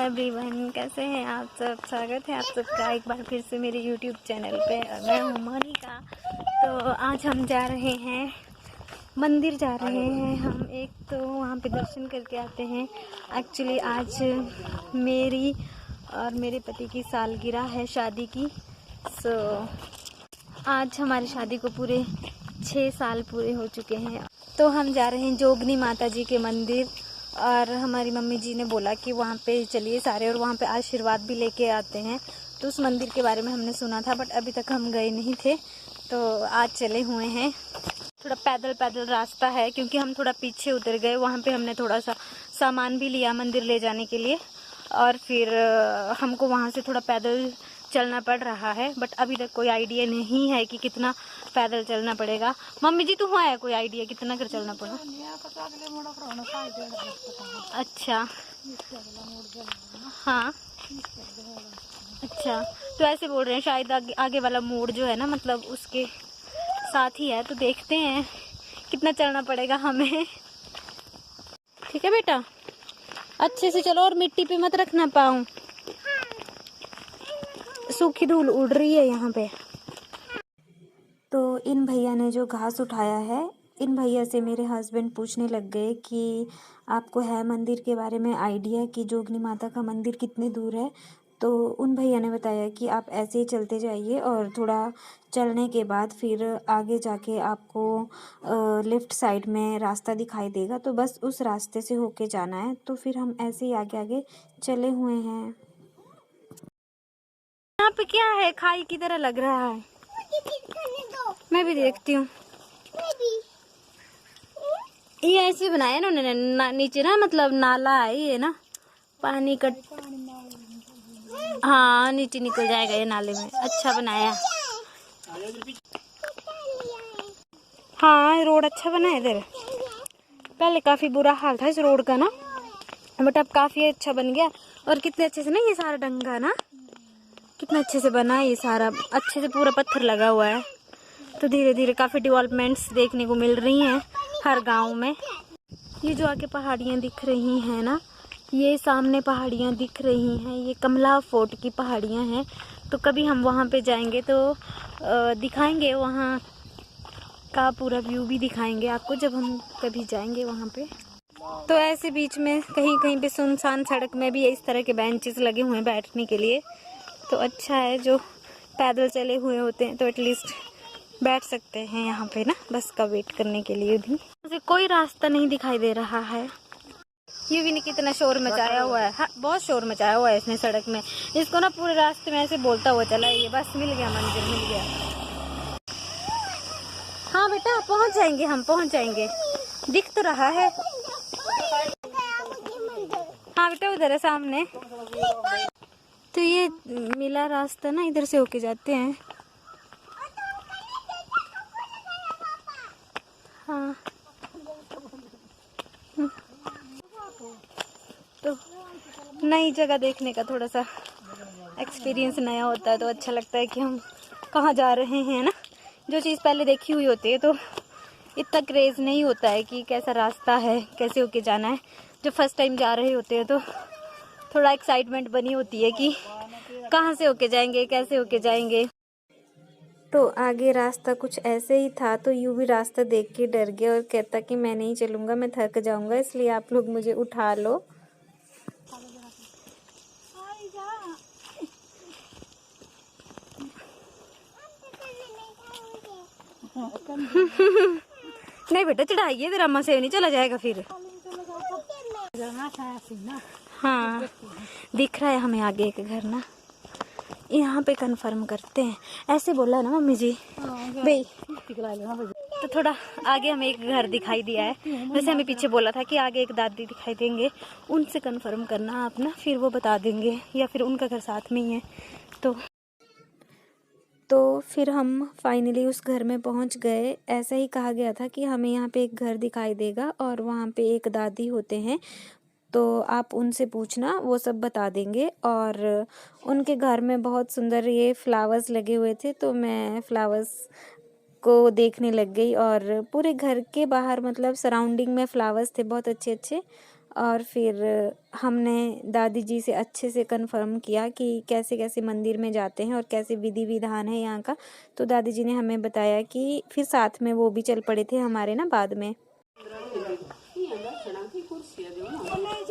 Everyone, कैसे हैं आप सब। स्वागत है आप सबका एक बार फिर से मेरे यूट्यूब चैनल पे। और मैं हूँ मोनिका। तो आज हम जा रहे हैं मंदिर, जा रहे हैं हम। एक तो वहाँ पे दर्शन करके आते हैं। एक्चुअली आज मेरी और मेरे पति की सालगिरह है शादी की। सो आज हमारी शादी को पूरे 6 साल पूरे हो चुके हैं। तो हम जा रहे हैं जोगनी माता जी के मंदिर। और हमारी मम्मी जी ने बोला कि वहाँ पे चलिए सारे, और वहाँ पे आशीर्वाद भी लेके आते हैं। तो उस मंदिर के बारे में हमने सुना था, बट अभी तक हम गए नहीं थे, तो आज चले हुए हैं। थोड़ा पैदल पैदल रास्ता है, क्योंकि हम थोड़ा पीछे उतर गए। वहाँ पे हमने थोड़ा सा सामान भी लिया मंदिर ले जाने के लिए, और फिर हमको वहाँ से थोड़ा पैदल चलना पड़ रहा है। बट अभी तक कोई आइडिया नहीं है कि कितना पैदल चलना पड़ेगा। मम्मी जी, तुम्हें है कोई आइडिया कितना कर चलना पड़ा? अच्छा, हाँ, अच्छा। तो ऐसे बोल रहे हैं शायद आगे वाला मोड़ जो है ना, मतलब उसके साथ ही है। तो देखते हैं कितना चलना पड़ेगा हमें। ठीक है बेटा, अच्छे से चलो और मिट्टी पे मत रखना पाऊँ, सूखी धूल उड़ रही है यहाँ पे। तो इन भैया ने जो घास उठाया है, इन भैया से मेरे हस्बैंड पूछने लग गए कि आपको है मंदिर के बारे में आइडिया कि जोगनी माता का मंदिर कितने दूर है। तो उन भैया ने बताया कि आप ऐसे ही चलते जाइए, और थोड़ा चलने के बाद फिर आगे जाके आपको लेफ़्ट साइड में रास्ता दिखाई देगा, तो बस उस रास्ते से होके जाना है। तो फिर हम ऐसे ही आगे आगे चले हुए हैं। यहाँ पे क्या है, खाई की तरह लग रहा है। मैं भी देखती हूँ। ये ऐसे बनाया ना उन्होंने, नीचे ना मतलब नाला है ये ना, पानी का। हाँ, नीचे निकल जाएगा ये नाले में। अच्छा बनाया। हाँ, रोड अच्छा बना है इधर। पहले काफी बुरा हाल था इस रोड का ना, बट अब काफी अच्छा बन गया। और कितने अच्छे से ना ये सारा डंगा ना, कितना अच्छे से बना है ये सारा, अच्छे से पूरा पत्थर लगा हुआ है। तो धीरे धीरे काफ़ी डेवलपमेंट्स देखने को मिल रही हैं हर गांव में। ये जो आगे पहाड़ियाँ दिख रही हैं ना, ये सामने पहाड़ियाँ दिख रही हैं, ये कमला फोर्ट की पहाड़ियाँ हैं। तो कभी हम वहाँ पे जाएंगे तो दिखाएंगे, वहाँ का पूरा व्यू भी दिखाएंगे आपको जब हम कभी जाएंगे वहाँ पे। तो ऐसे बीच में कहीं कहीं पे सुनसान सड़क में भी इस तरह के बेंचेस लगे हुए हैं बैठने के लिए। तो अच्छा है, जो पैदल चले हुए होते हैं तो एटलीस्ट बैठ सकते हैं यहाँ पे ना, बस का वेट करने के लिए भी। मुझे कोई रास्ता नहीं दिखाई दे रहा है। ये भी नहीं, कितना शोर मचाया हुआ है। हाँ, बहुत शोर मचाया हुआ है इसने सड़क में। इसको ना पूरे रास्ते में ऐसे बोलता हुआ चला, ये बस मिल गया, मंदिर मिल गया। हाँ बेटा, पहुँच जाएंगे, हम पहुँच जाएंगे, दिख तो रहा है। हाँ बेटा, उधर है सामने। तो ये मिला रास्ता ना, इधर से होके जाते हैं। हाँ, तो नई जगह देखने का थोड़ा सा एक्सपीरियंस नया होता है, तो अच्छा लगता है कि हम कहाँ जा रहे हैं ना। जो चीज़ पहले देखी हुई होती है तो इतना क्रेज़ नहीं होता है कि कैसा रास्ता है, कैसे होके जाना है। जो फर्स्ट टाइम जा रहे होते हैं तो थोड़ा एक्साइटमेंट बनी होती है कि कहाँ से होके जाएंगे, कैसे होके जाएंगे। तो आगे रास्ता कुछ ऐसे ही था, तो यूं भी रास्ता देख के डर गया और कहता कि मैं नहीं चलूँगा, मैं थक जाऊँगा, इसलिए आप लोग मुझे उठा लो। नहीं बेटा, चढ़ाइए, तेरा अम्मा से नहीं चला जाएगा फिर। हाँ, दिख रहा है हमें आगे एक घर ना, यहाँ पे कंफर्म करते हैं। ऐसे बोला ना मम्मी जी भाई। तो थोड़ा आगे हमें एक घर दिखाई दिया है। वैसे हमें पीछे बोला था कि आगे एक दादी दिखाई देंगे, उनसे कंफर्म करना आप ना, फिर वो बता देंगे, या फिर उनका घर साथ में ही है। तो फिर हम फाइनली उस घर में पहुंच गए। ऐसा ही कहा गया था कि हमें यहाँ पे एक घर दिखाई देगा और वहाँ पे एक दादी होते हैं, तो आप उनसे पूछना, वो सब बता देंगे। और उनके घर में बहुत सुंदर ये फ्लावर्स लगे हुए थे, तो मैं फ्लावर्स को देखने लग गई। और पूरे घर के बाहर मतलब सराउंडिंग में फ्लावर्स थे बहुत अच्छे अच्छे, और फिर हमने दादी जी से अच्छे से कंफर्म किया कि कैसे कैसे मंदिर में जाते हैं और कैसे विधि विधान है यहाँ का। तो दादी जी ने हमें बताया कि फिर साथ में वो भी चल पड़े थे हमारे ना बाद में।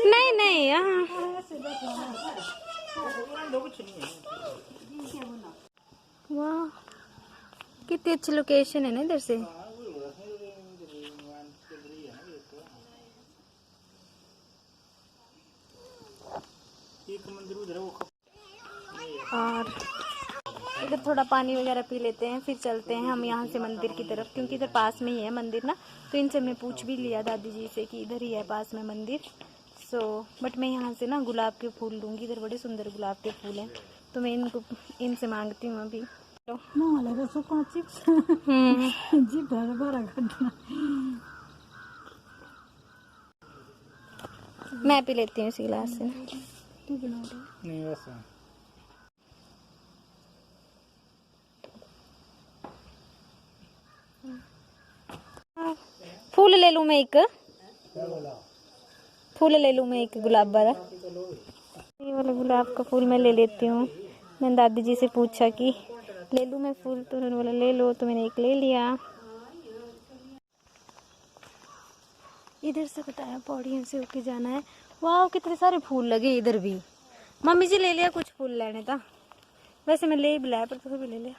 नहीं नहीं यहाँ वाह कितनी अच्छी लोकेशन है ना इधर से। और इधर थोड़ा पानी वगैरह पी लेते हैं, फिर चलते हैं हम यहाँ से मंदिर की तरफ, क्योंकि इधर पास में ही है मंदिर ना। तो इनसे मैं पूछ भी लिया दादी जी से कि इधर ही है पास में मंदिर। बट मैं यहाँ से ना गुलाब के फूल लूँगी, इधर बड़े सुंदर गुलाब के फूल हैं। तो मैं इनसे मांगती हूँ अभी। मैं पी लेती हूँ इसी गिलास से। फूल ले लूँ मैं एक, फूल ले लूँ मैं एक गुलाब वाला। ये वाला गुलाब का फूल मैं ले लेती हूँ। मैंने दादी जी से पूछा कि ले लूँ मैं फूल, तो उन्होंने बोला ले लो, तो मैंने एक ले लिया। इधर से बताया पौड़ियों से होके जाना है। वाह कितने सारे फूल लगे इधर भी। मम्मी जी ले लिया कुछ फूल लेने था, वैसे मैं ले ही बुलाया पर तो भी ले लिया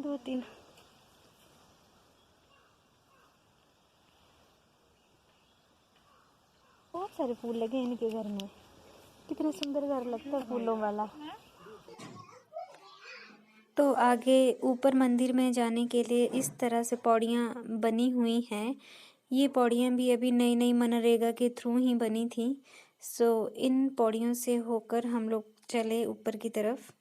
2-3। बहुत सारे फूल लगे इनके घर में, कितने सुंदर घर लगता है फूलों वाला। तो आगे ऊपर मंदिर में जाने के लिए इस तरह से पौड़ियाँ बनी हुई हैं। ये पौड़ियाँ भी अभी नई नई मनरेगा के थ्रू ही बनी थी। इन पौड़ियों से होकर हम लोग चले ऊपर की तरफ।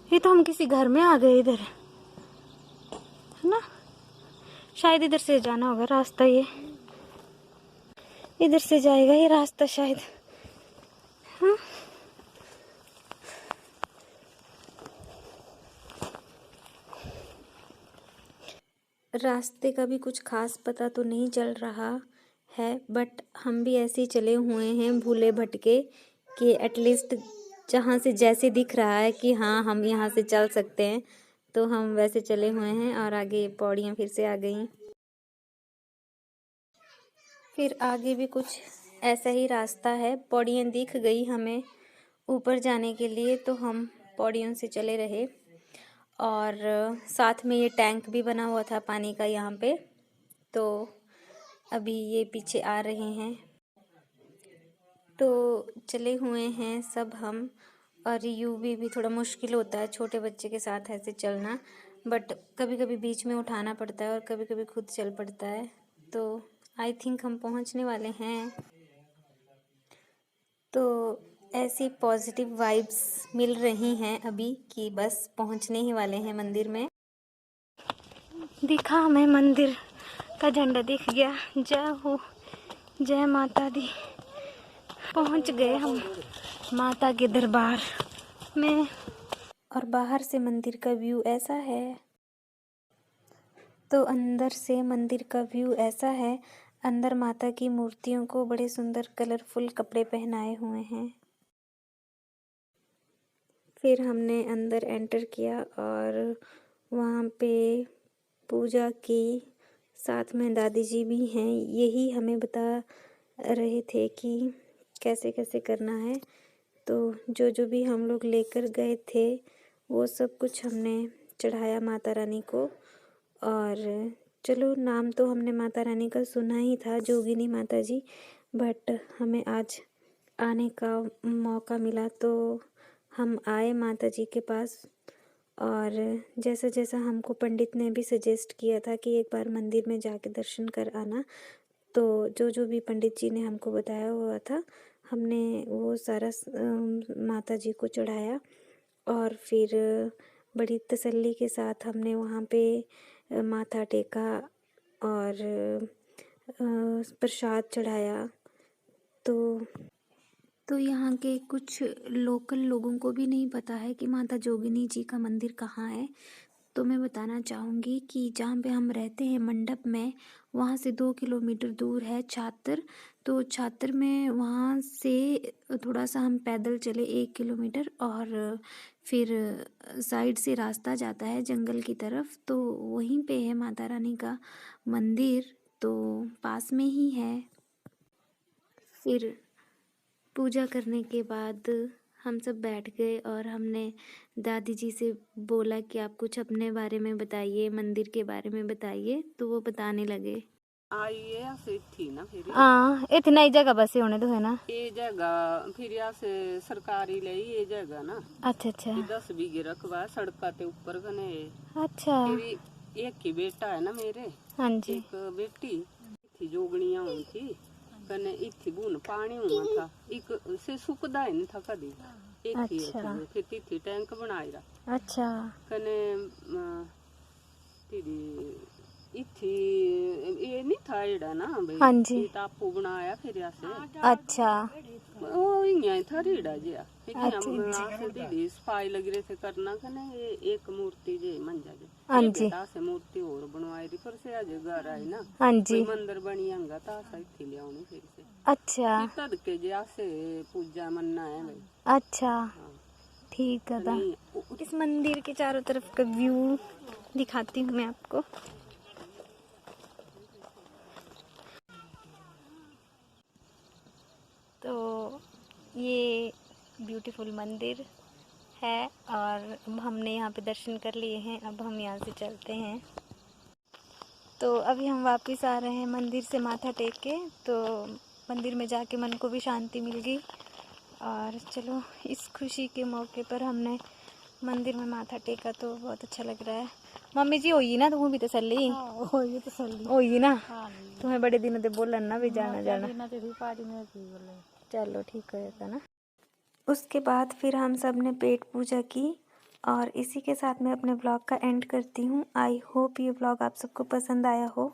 ये तो हम किसी घर में आ गए इधर, है ना? शायद इधर से जाना होगा रास्ता, ये इधर से जाएगा ये रास्ता शायद। हाँ? रास्ते का भी कुछ खास पता तो नहीं चल रहा है, बट हम भी ऐसे ही चले हुए हैं भूले भटके कि एटलीस्ट जहाँ से जैसे दिख रहा है कि हाँ हम यहाँ से चल सकते हैं, तो हम वैसे चले हुए हैं। और आगे पौड़ियाँ फिर से आ गई। फिर आगे भी कुछ ऐसा ही रास्ता है, पौड़ियाँ दिख गई हमें ऊपर जाने के लिए, तो हम पौड़ियों से चले रहे। और साथ में ये टैंक भी बना हुआ था पानी का यहाँ पे। तो अभी ये पीछे आ रहे हैं, तो चले हुए हैं सब हम। और यूवी भी थोड़ा मुश्किल होता है छोटे बच्चे के साथ ऐसे चलना, बट कभी कभी बीच में उठाना पड़ता है और कभी कभी खुद चल पड़ता है। तो आई थिंक हम पहुंचने वाले हैं। तो ऐसी पॉजिटिव वाइब्स मिल रही हैं अभी कि बस पहुंचने ही वाले हैं मंदिर में। दिखा हमें मंदिर का झंडा दिख गया। जय हो, जय माता दी। पहुंच गए हम माता के दरबार में। और बाहर से मंदिर का व्यू ऐसा है, तो अंदर से मंदिर का व्यू ऐसा है। अंदर माता की मूर्तियों को बड़े सुंदर कलरफुल कपड़े पहनाए हुए हैं। फिर हमने अंदर एंटर किया और वहाँ पे पूजा की। साथ में दादी जी भी हैं, यही हमें बता रहे थे कि कैसे कैसे करना है। तो जो भी हम लोग लेकर गए थे वो सब कुछ हमने चढ़ाया माता रानी को। और चलो, नाम तो हमने माता रानी का सुना ही था, जोगिनी माता जी, बट हमें आज आने का मौका मिला तो हम आए माता जी के पास। और जैसा जैसा हमको पंडित ने भी सजेस्ट किया था कि एक बार मंदिर में जाके दर्शन कर आना, तो जो भी पंडित जी ने हमको बताया हुआ था, हमने वो सारा माता जी को चढ़ाया। और फिर बड़ी तसल्ली के साथ हमने वहाँ पे माथा टेका और प्रसाद चढ़ाया। तो यहाँ के कुछ लोकल लोगों को भी नहीं पता है कि माता जोगिनी जी का मंदिर कहाँ है। तो मैं बताना चाहूँगी कि जहाँ पे हम रहते हैं मंडप में, वहाँ से 2 किलोमीटर दूर है छात्र। तो छात्र में वहाँ से थोड़ा सा हम पैदल चले 1 किलोमीटर, और फिर साइड से रास्ता जाता है जंगल की तरफ, तो वहीं पे है माता रानी का मंदिर, तो पास में ही है। फिर पूजा करने के बाद हम सब बैठ गए और हमने दादी जी से बोला कि आप कुछ अपने बारे में बताइए, मंदिर के बारे में बताइए, तो वो बताने लगे। इतना ही जगह बसे होने तो है ना, ये जगह फिर यहाँ से सरकारी ले ये जगह ना। अच्छा अच्छा, 10 बीघे रकबा सड़का के ऊपर कने। अच्छा, फिर एक ही बेटा है ना मेरे, हाँ जी, एक बेटी थी, जोगणिया हुई थी कने इथी बून पानी हुआ था, एक से सुकदा ही नहीं था कभी, एक ही अच्छा, फिर तिथि टैंक बनाई रहा अच्छा, कने तिरी इथी ये नहीं था एड़ा ना भाई, हाँ जी, ये टापू बनाया फिर यहाँ से, अच्छा, ओ यहाँ था रीड़ा जी, अच्छा, दीदी सफाई लगी रहे थे करना कने ये एक मूर्ति जे मंजा जे, हाँ जी, से मूर्ति और बनवाई रही पर से आज घर आई ना, हाँ जी, मंदिर बनी हंगा तासा इत्थी ले आउनी फिर से, अच्छा, तद के जे आसे पूजा मन्ना है भाई। अच्छा, ठीक है। था इस मंदिर के चारों तरफ का व्यू दिखाती हूँ मैं आपको। तो ये ब्यूटीफुल मंदिर है और अब हमने यहाँ पे दर्शन कर लिए हैं, अब हम यहाँ से चलते हैं। तो अभी हम वापस आ रहे हैं मंदिर से माथा टेक के, तो मंदिर में जाके मन को भी शांति मिल गई। और चलो, इस खुशी के मौके पर हमने मंदिर में माथा टेका तो बहुत अच्छा लग रहा है। मम्मी जी होई ना, तुम्हें भी तसल्ली होई ना, तुम्हें बड़े दिनों से बोलन ना भी जाना जाना, चलो ठीक होएगा ना। उसके बाद फिर हम सब ने पेट पूजा की और इसी के साथ मैं अपने ब्लॉग का एंड करती हूँ। आई होप ये ब्लॉग आप सबको पसंद आया हो।